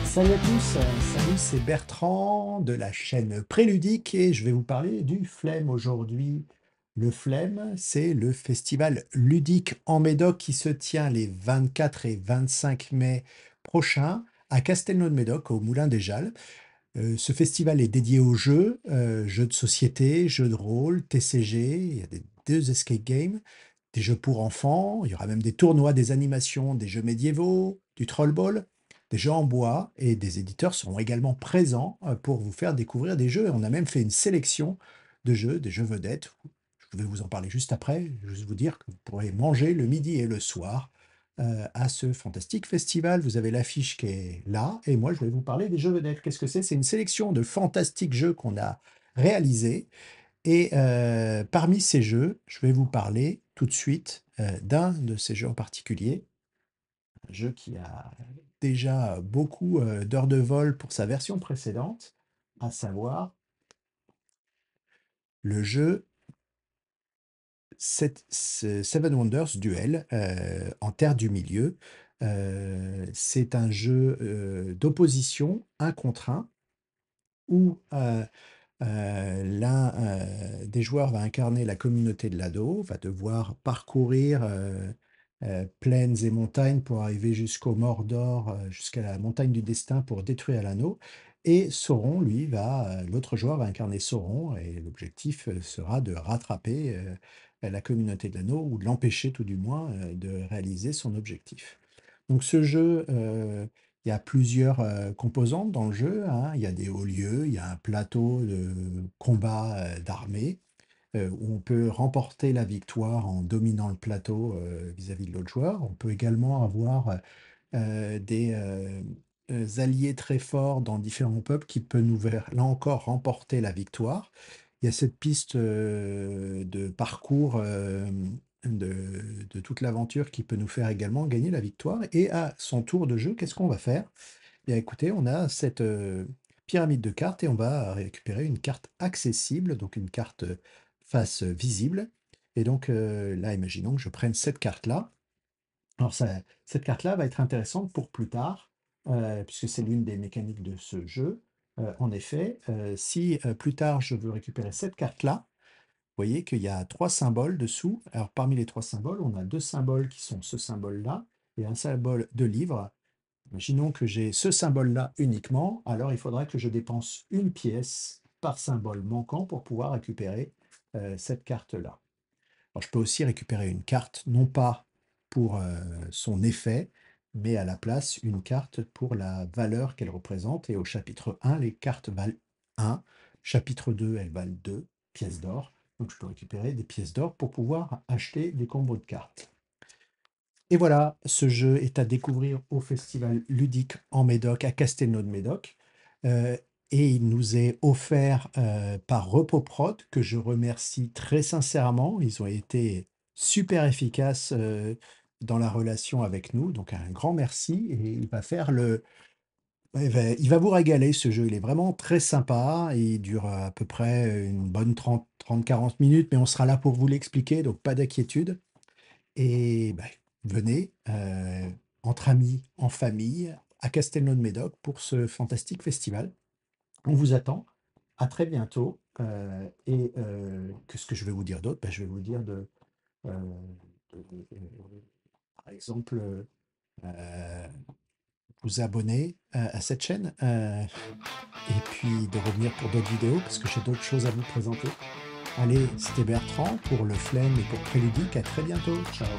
Salut à tous, salut, c'est Bertrand de la chaîne Préludique et je vais vous parler du Flemme aujourd'hui. Le Flemme, c'est le festival ludique en Médoc qui se tient les 24 et 25 mai prochains à Castelnau-de-Médoc, au Moulin des Jalles. Ce festival est dédié aux jeux, jeux de société, jeux de rôle, TCG, il y a deux escape games, des jeux pour enfants, il y aura même des tournois, des animations, des jeux médiévaux, du trollball, des jeux en bois et des éditeurs seront également présents pour vous faire découvrir des jeux. Et on a même fait une sélection de jeux, des jeux vedettes. Je vais vous en parler juste après, juste vous dire que vous pourrez manger le midi et le soir à ce fantastique festival. Vous avez l'affiche qui est là, et moi je vais vous parler des jeux vedettes. Qu'est-ce que c'est? C'est une sélection de fantastiques jeux qu'on a réalisés, et parmi ces jeux, je vais vous parler tout de suite d'un de ces jeux en particulier, un jeu qui a déjà beaucoup d'heures de vol pour sa version précédente, à savoir le jeu Seven Wonders Duel en Terre du Milieu. C'est un jeu d'opposition, un contre un, où l'un des joueurs va incarner la communauté de l'ado, va devoir parcourir plaines et montagnes pour arriver jusqu'au Mordor, jusqu'à la montagne du destin pour détruire l'anneau. Et Sauron, lui, l'autre joueur va incarner Sauron, et l'objectif sera de rattraper la communauté de l'anneau, ou de l'empêcher tout du moins de réaliser son objectif. Donc ce jeu, il y a plusieurs composantes dans le jeu, hein. Il y a des hauts lieux, il y a un plateau de combat d'armée où on peut remporter la victoire en dominant le plateau vis-à-vis de l'autre joueur. On peut également avoir des alliés très forts dans différents peuples qui peuvent nous, là encore, remporter la victoire. Il y a cette piste de parcours de toute l'aventure qui peut nous faire également gagner la victoire. Et à son tour de jeu, qu'est-ce qu'on va faire? Bien écoutez, on a cette pyramide de cartes et on va récupérer une carte accessible, donc une carte face visible. Et donc là, imaginons que je prenne cette carte-là. Alors cette carte-là va être intéressante pour plus tard, puisque c'est l'une des mécaniques de ce jeu. En effet, si plus tard je veux récupérer cette carte-là, vous voyez qu'il y a trois symboles dessous. Alors parmi les trois symboles, on a deux symboles qui sont ce symbole-là et un symbole de livre. Imaginons que j'ai ce symbole-là uniquement, alors il faudra que je dépense une pièce par symbole manquant pour pouvoir récupérer cette carte-là. Alors, je peux aussi récupérer une carte, non pas pour son effet, mais à la place, une carte pour la valeur qu'elle représente. Et au chapitre 1, les cartes valent 1. Chapitre 2, elles valent 2 pièces d'or. Donc, je peux récupérer des pièces d'or pour pouvoir acheter des combos de cartes. Et voilà, ce jeu est à découvrir au Festival ludique en Médoc, à Castelnau-de-Médoc. Euh, et il nous est offert par Repoprod, que je remercie très sincèrement. Ils ont été super efficaces dans la relation avec nous. Donc un grand merci. Et il va faire ouais, il va vous régaler ce jeu. Il est vraiment très sympa. Il dure à peu près une bonne 30-40 minutes, mais on sera là pour vous l'expliquer, donc pas d'inquiétude. Et bah, venez entre amis, en famille, à Castelnau-de-Médoc pour ce fantastique festival. On vous attend. À très bientôt. Qu'est-ce que je vais vous dire d'autre? Bah, je vais vous dire euh, par exemple, euh, vous abonner à cette chaîne et puis de revenir pour d'autres vidéos parce que j'ai d'autres choses à vous présenter. Allez, c'était Bertrand pour le Flemme et pour Préludique. À très bientôt. Ciao.